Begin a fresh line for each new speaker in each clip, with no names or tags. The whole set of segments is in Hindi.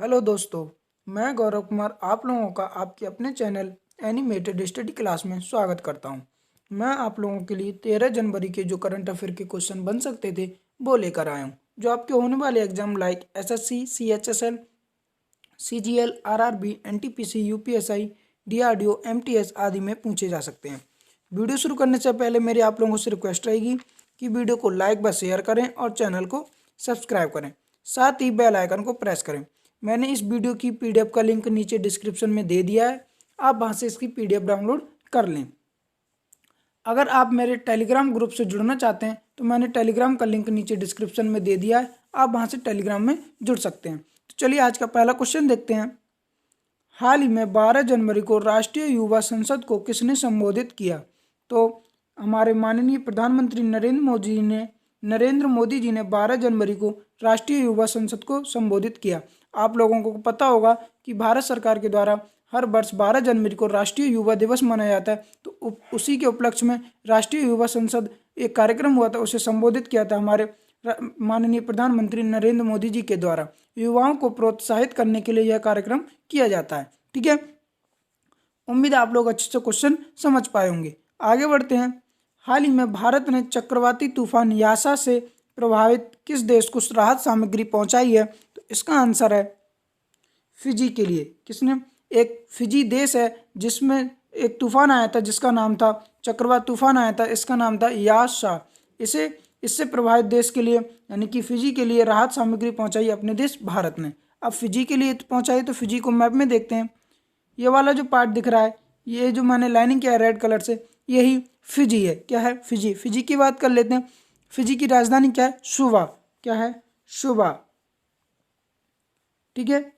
हेलो दोस्तों, मैं गौरव कुमार आप लोगों का आपके अपने चैनल एनिमेटेड स्टडी क्लास में स्वागत करता हूं। मैं आप लोगों के लिए 13 जनवरी के जो करंट अफेयर के क्वेश्चन बन सकते थे वो लेकर आया हूं, जो आपके होने वाले exam like SSC, CHSL, CGL, RRB, NTPC, UPSI, DRDO, MTS आदि में पूछे जा सकते हैं। वीडियो शुरू करने से पहले मेरी आप लोगों से रिक्वेस्ट रहेगी कि वीडियो को लाइक व शेयर करें और चैनल को सब्सक्राइब करें, साथ ही बेल आइकन को प्रेस करें। मैंने इस वीडियो की पीडीएफ का लिंक नीचे डिस्क्रिप्शन में दे दिया है, आप वहां से इसकी पीडीएफ डाउनलोड कर लें। अगर आप मेरे टेलीग्राम ग्रुप से जुड़ना चाहते हैं तो मैंने टेलीग्राम का लिंक नीचे डिस्क्रिप्शन में दे दिया है, आप वहां से टेलीग्राम में जुड़ सकते हैं। तो चलिए आज का पहला क्वेश्चन देखते हैं। हाल ही में 12 जनवरी को राष्ट्रीय युवा संसद को किसने संबोधित किया? तो हमारे माननीय प्रधानमंत्री नरेंद्र मोदी जी ने 12 जनवरी को राष्ट्रीय युवा संसद को संबोधित किया। आप लोगों को पता होगा कि भारत सरकार के द्वारा हर वर्ष 12 जनवरी को राष्ट्रीय युवा दिवस मनाया जाता है, तो उसी के उपलक्ष्य में राष्ट्रीय युवा संसद एक कार्यक्रम हुआ था, उसे संबोधित किया था हमारे माननीय प्रधानमंत्री नरेंद्र मोदी जी के द्वारा। युवाओं को प्रोत्साहित करने के लिए यह कार्यक्रम किया जाता है। ठीक है, उम्मीद है आप लोग अच्छे से क्वेश्चन समझ पाए होंगे। आगे बढ़ते हैं। हाल ही में भारत ने चक्रवाती तूफान यासा से प्रभावित किस देश को राहत सामग्री पहुंचाई है? तो इसका आंसर है फिजी के लिए। किसने? एक फिजी देश है जिसमें एक तूफान आया था जिसका नाम था चक्रवात तूफान आया था, इसका नाम था यासा। इससे प्रभावित देश के लिए यानी कि फिजी के लिए राहत सामग्री पहुंचाई अपने देश भारत ने। अब फिजी के लिए पहुंचाई तो फिजी को मैप में देखते हैं। ये वाला जो पार्ट दिख रहा है, ये जो मैंने लाइनिंग किया है रेड कलर से, यही फिजी है। क्या है? फिजी। फिजी की बात कर लेते हैं। फिजी की राजधानी क्या है? सुवा। क्या है? सुवा। ठीक है,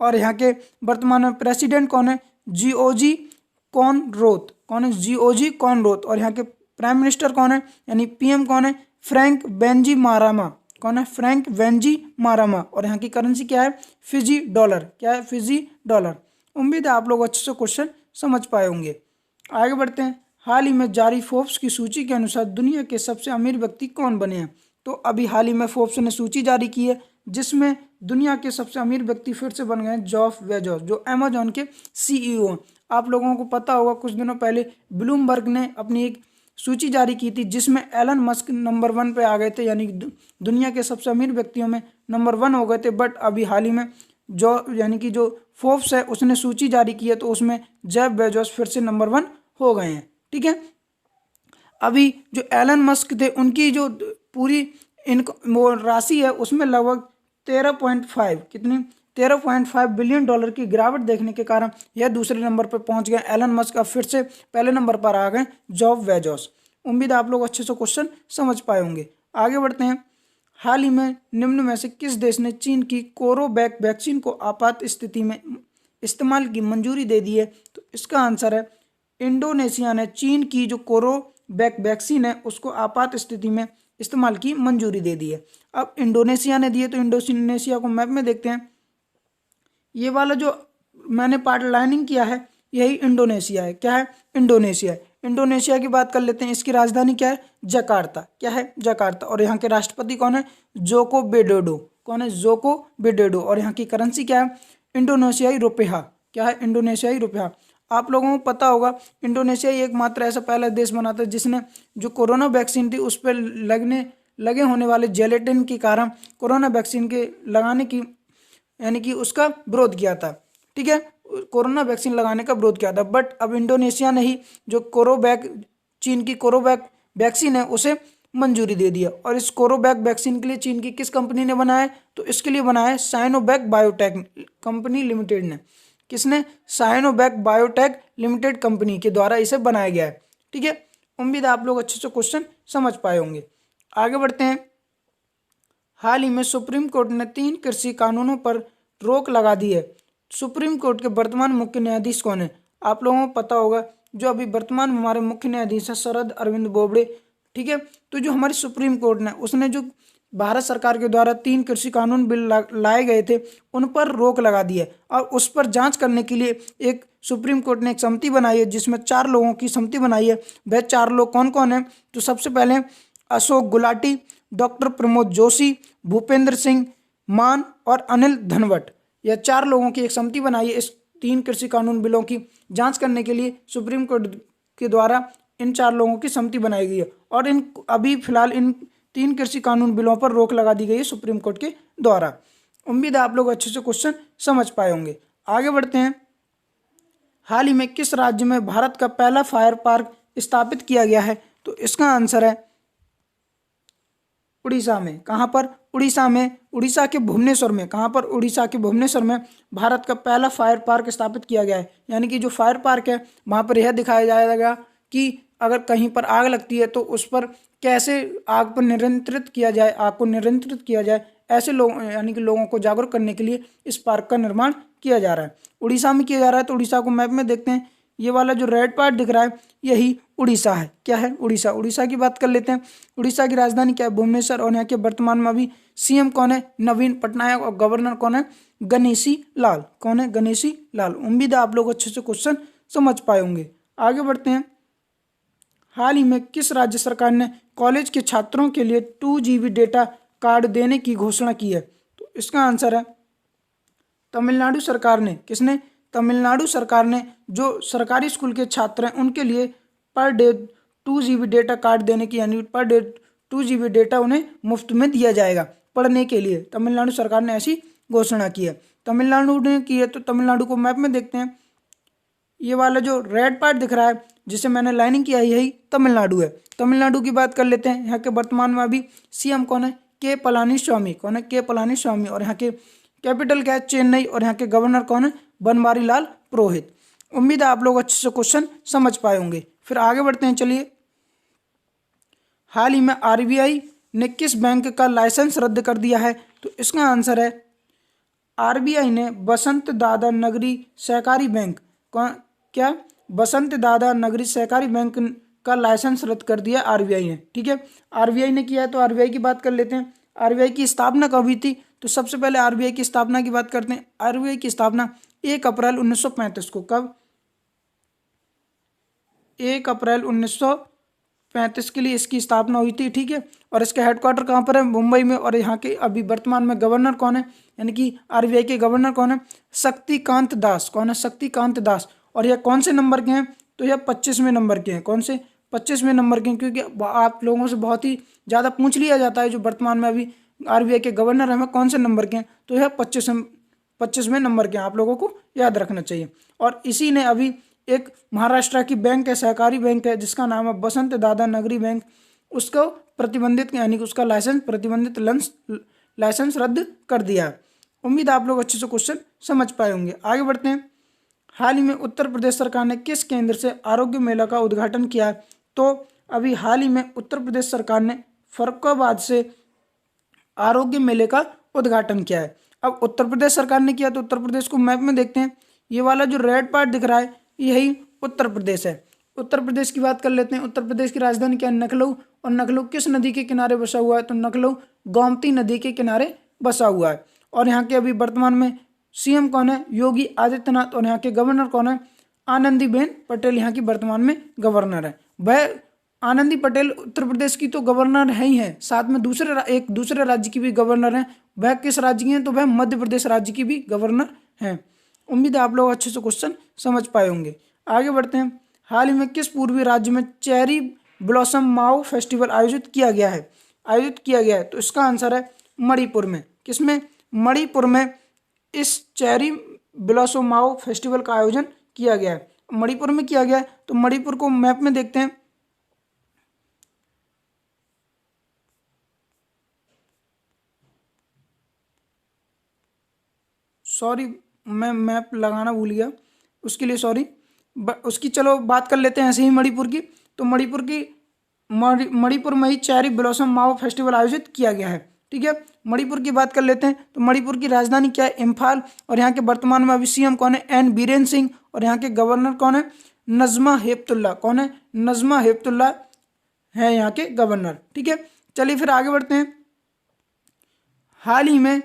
और यहाँ के वर्तमान में प्रेसिडेंट कौन है? जीओजी कॉनरोथ। कौन है? जीओजी कॉनरोथ। और यहाँ के प्राइम मिनिस्टर कौन है यानी पीएम कौन है? फ्रैंक बैनिजीमारामा। कौन है? फ्रैंक बैनिजीमारामा। और यहाँ की करेंसी क्या है? Fiji dollar. क्या है? Fiji dollar. उम्मीद है आप लोग अच्छे से क्वेश्चन समझ पाए होंगे। आगे बढ़ते हैं। हाल ही में जारी फोर्ब्स की सूची के अनुसार दुनिया के सबसे अमीर व्यक्ति कौन बने हैं? तो अभी हाल ही में फोर्ब्स ने सूची जारी की है जिसमें दुनिया के सबसे अमीर व्यक्ति फिर से बन गए जेफ बेजोस, जो अमेजॉन के सीईओ। आप लोगों को पता होगा कुछ दिनों पहले ब्लूमबर्ग ने अपनी एक सूची जारी की थी जिसमें एलन मस्क नंबर 1 पे आ गए थे, यानी दुनिया के सबसे अमीर व्यक्तियों में नंबर 1 हो गए थे। बट अभी हाल ही में जो फोर्ब्स है उसने सूची जारी की है तो उसमें जेफ बेजोस फिर से नंबर 1 हो गए हैं। ठीक है, अभी जो एलन मस्क थे उनकी जो पूरी वो राशि है उसमें लगभग 13.5 कितनी 13.5 बिलियन डॉलर की गिरावट देखने के कारण यह दूसरे नंबर पर पहुंच गए एलन मस्क। अब फिर से पहले नंबर पर आ गए जेफ बेजोस। उम्मीद है आप लोग अच्छे से क्वेश्चन समझ पाए होंगे। आगे बढ़ते हैं। हाल ही में निम्न में से किस देश ने चीन की कोरोवैक्स वैक्सीन को आपात स्थिति में इस्तेमाल की मंजूरी दे दी है? तो इसका आंसर है इंडोनेशिया ने चीन की जो कोरोवैक्स वैक्सीन है उसको आपात स्थिति में इस्तेमाल की मंजूरी दे दी है। अब इंडोनेशिया ने दी है तो इंडोनेशिया को मैप में देखते हैं। ये वाला जो मैंने पार्ट लाइनिंग किया है यही इंडोनेशिया है। क्या है? इंडोनेशिया है। इंडोनेशिया की बात कर लेते हैं। इसकी राजधानी क्या है? जकार्ता। क्या है? जकार्ता। और यहाँ के राष्ट्रपति कौन है? Joko Widodo. कौन है? Joko Widodo. और यहाँ की करेंसी क्या है? इंडोनेशियाई रुपया। क्या है? इंडोनेशियाई रुपया। आप लोगों को पता होगा इंडोनेशिया एकमात्र ऐसा पहला देश बना था जिसने जो कोरोना वैक्सीन थी उस पर लगे होने वाले जेलेटिन के कारण कोरोना वैक्सीन के लगाने की यानी कि उसका विरोध किया था। ठीक है, कोरोना वैक्सीन लगाने का विरोध किया था। बट अब इंडोनेशिया ने ही जो चीन की कोरोवैक्स वैक्सीन है उसे मंजूरी दे दिया। और इस कोरोवैक्स वैक्सीन के लिए चीन की किस कंपनी ने बनाया है? तो इसके लिए बनाया है साइनोवैक बायोटेक कंपनी लिमिटेड ने। किसने? साइनोवैक बायोटेक लिमिटेड कंपनी के द्वारा इसे बनाया गया है। ठीक है, उम्मीद है आप लोग अच्छे से क्वेश्चन समझ पाए होंगे। आगे बढ़ते हैं। हाल ही में सुप्रीम कोर्ट ने 3 कृषि कानूनों पर रोक लगा दी है। सुप्रीम कोर्ट के वर्तमान मुख्य न्यायाधीश कौन है? आप लोगों को पता होगा जो अभी वर्तमान में हमारे मुख्य न्यायाधीश है शरद अरविंद बोबडे। ठीक है, तो जो हमारी सुप्रीम कोर्ट ने उसने जो भारत सरकार के द्वारा 3 कृषि कानून बिल लाए गए थे उन पर रोक लगा दी है और उस पर जांच करने के लिए एक सुप्रीम कोर्ट ने एक समिति बनाई है जिसमें 4 लोगों की समिति बनाई है। वह 4 लोग कौन कौन है? तो सबसे पहले अशोक गुलाटी, डॉक्टर प्रमोद जोशी, भूपेंद्र सिंह मान और अनिल धनवट। यह 4 लोगों की एक समिति बनाई है इस 3 कृषि कानून बिलों की जांच करने के लिए सुप्रीम कोर्ट के द्वारा इन 4 लोगों की समिति बनाई गई है और इन अभी फिलहाल इन 3 कृषि कानून बिलों पर रोक लगा दी गई है सुप्रीम कोर्ट के द्वारा। उम्मीद है आप लोग अच्छे से क्वेश्चन समझ पाए होंगे। आगे बढ़ते हैं। हाल ही में किस राज्य में भारत का पहला फायर पार्क स्थापित किया गया है? तो इसका आंसर है उड़ीसा में। कहाँ पर? उड़ीसा में, उड़ीसा के भुवनेश्वर में। कहाँ पर? उड़ीसा के भुवनेश्वर में भारत का पहला फायर पार्क स्थापित किया गया है। यानी कि जो फायर पार्क है वहाँ पर यह दिखाया जाएगा कि अगर कहीं पर आग लगती है तो उस पर कैसे आग पर नियंत्रित किया जाए, आग को नियंत्रित किया जाए, ऐसे लोग यानी कि लोगों को जागरूक करने के लिए इस पार्क का निर्माण किया जा रहा है। उड़ीसा में किया जा रहा है। तो उड़ीसा को मैप में देखते हैं, ये वाला जो रेड पार्ट दिख रहा है यही उड़ीसा है। क्या है? उड़ीसा। उड़ीसा की बात कर लेते हैं। उड़ीसा की राजधानी क्या है? भुवनेश्वर। और यहाँ के वर्तमान में अभी सीएम कौन है? नवीन पटनायक। और गवर्नर कौन है? गणेशी लाल। कौन है? गणेशी लाल। उम्मीद है आप लोग अच्छे से क्वेश्चन समझ पाए होंगे। आगे बढ़ते हैं। हाल ही में किस राज्य सरकार ने कॉलेज के छात्रों के लिए 2 GB डेटा कार्ड देने की घोषणा की है? तो इसका आंसर है तमिलनाडु सरकार ने। किसने? तमिलनाडु सरकार ने जो सरकारी स्कूल के छात्र हैं उनके लिए per day 2 GB data card देने की, यानी पर डे 2 GB डेटा उन्हें मुफ्त में दिया जाएगा पढ़ने के लिए। तमिलनाडु सरकार ने ऐसी घोषणा की है। तमिलनाडु ने की है। तो तमिलनाडु को मैप में देखते हैं। ये वाला जो रेड पार्ट दिख रहा है जिसे मैंने लाइनिंग किया है यही तमिलनाडु है। तमिलनाडु की बात कर लेते हैं। यहाँ के वर्तमान में अभी सीएम कौन है? के पलानीस्वामी। कौन है? के पलानीस्वामी। और यहाँ के कैपिटल क्या है? चेन्नई। और यहाँ के गवर्नर कौन है? बनवारी लाल पुरोहित। उम्मीद है आप लोग अच्छे से क्वेश्चन समझ पाए होंगे। फिर आगे बढ़ते हैं। चलिए, हाल ही में आरबीआई ने किस बैंक का लाइसेंस रद्द कर दिया है? तो इसका आंसर है आरबीआई ने बसंत दादा नगरी सहकारी बैंक क्या बसंत दादा नगरी सहकारी बैंक का लाइसेंस रद्द कर दिया आरबीआई ने। ठीक है, आरबीआई ने किया है। तो आरबीआई की बात कर लेते हैं। आरबीआई की स्थापना कब हुई थी? तो सबसे पहले आरबीआई की स्थापना की बात करते हैं। आरबीआई की स्थापना 1 अप्रैल 1935 को। कब? 1 अप्रैल 1935 के लिए इसकी स्थापना हुई थी। ठीक है, और इसका हेडक्वार्टर कहाँ पर है? मुंबई में। और यहाँ के अभी वर्तमान में गवर्नर कौन है? यानी कि आरबीआई के गवर्नर कौन है? शक्तिकांत दास। कौन है? शक्तिकांत दास। और यह कौन से नंबर के हैं? तो यह 25वें नंबर के हैं। कौन से? 25वें नंबर के हैं। क्योंकि आप लोगों से बहुत ही ज़्यादा पूछ लिया जाता है जो वर्तमान में अभी आरबीआई के गवर्नर हैं कौन से नंबर के हैं? तो यह 25वें नंबर के हैं। आप लोगों को याद रखना चाहिए। और इसी ने अभी एक महाराष्ट्र की बैंक है, सहकारी बैंक है, जिसका नाम है बसंत दादा नगरी बैंक, उसको प्रतिबंधित यानी कि उसका लाइसेंस प्रतिबंधित लाइसेंस रद्द कर दिया। उम्मीद आप लोग अच्छे से क्वेश्चन समझ पाए होंगे। आगे बढ़ते हैं। हाल ही में उत्तर प्रदेश सरकार ने किस केंद्र से आरोग्य मेला का उद्घाटन किया है? तो अभी हाल ही में उत्तर प्रदेश सरकार ने फर्रुखाबाद से आरोग्य मेले का उद्घाटन किया है। अब उत्तर प्रदेश सरकार ने किया तो उत्तर प्रदेश को मैप में देखते हैं। ये वाला जो रेड पार्ट दिख रहा है यही उत्तर प्रदेश है। उत्तर प्रदेश की बात कर लेते हैं। उत्तर प्रदेश की राजधानी क्या है? लखनऊ। और लखनऊ किस नदी के किनारे बसा हुआ है? तो लखनऊ गोमती नदी के किनारे बसा हुआ है। और यहाँ के अभी वर्तमान में सीएम कौन है? योगी आदित्यनाथ। और यहाँ के गवर्नर कौन है? आनंदीबेन पटेल यहाँ की वर्तमान में गवर्नर है। वह आनंदी पटेल उत्तर प्रदेश की तो गवर्नर है ही है, साथ में एक दूसरे राज्य की भी गवर्नर हैं। वह किस राज्य की हैं? तो वह मध्य प्रदेश राज्य की भी गवर्नर हैं। उम्मीद है आप लोग अच्छे से क्वेश्चन समझ पाए होंगे। आगे बढ़ते हैं। हाल ही में किस पूर्वी राज्य में चेरी ब्लॉसम माओ फेस्टिवल आयोजित किया गया है? तो इसका आंसर है मणिपुर में। किसमें? मणिपुर में इस चेरी ब्लॉसम माओ फेस्टिवल का आयोजन किया गया है। मणिपुर में किया गया है। तो मणिपुर को मैप में देखते हैं। सॉरी, मैं मैप लगाना भूल गया, उसके लिए सॉरी। उसकी चलो बात कर लेते हैं ऐसे ही मणिपुर की। तो मणिपुर में ही चेरी ब्लॉसम माओ फेस्टिवल आयोजित किया गया है। ठीक है, मणिपुर की बात कर लेते हैं। तो मणिपुर की राजधानी क्या है? इम्फाल। और यहाँ के वर्तमान में अभी सीएम कौन है? एन बीरेन सिंह। और यहाँ के गवर्नर कौन है? नजमा हेपतुल्ला। कौन है? नजमा हेपतुल्ला है यहाँ के गवर्नर। ठीक है, चलिए फिर आगे बढ़ते हैं। हाल ही में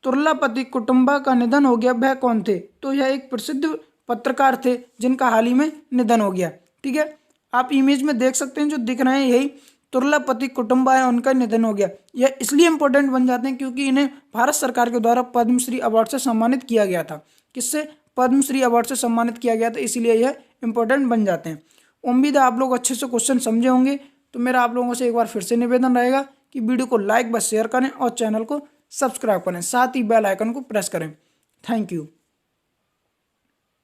तुर्लापति कुटुंबा का निधन हो गया, वह कौन थे? तो यह एक प्रसिद्ध पत्रकार थे जिनका हाल ही में निधन हो गया। ठीक है, आप इमेज में देख सकते हैं जो दिख रहे हैं यही तुर्लापति कुटुंबाय उनका निधन हो गया। यह इसलिए इंपॉर्टेंट बन जाते हैं क्योंकि इन्हें भारत सरकार के द्वारा पद्मश्री अवार्ड से सम्मानित किया गया था। किससे? पद्मश्री अवार्ड से सम्मानित किया गया था, इसीलिए यह इंपॉर्टेंट बन जाते हैं। उम्मीद है आप लोग अच्छे से क्वेश्चन समझे होंगे। तो मेरा आप लोगों से एक बार फिर से निवेदन रहेगा कि वीडियो को लाइक व शेयर करें और चैनल को सब्सक्राइब करें, साथ ही बेल आइकन को प्रेस करें। Thank you.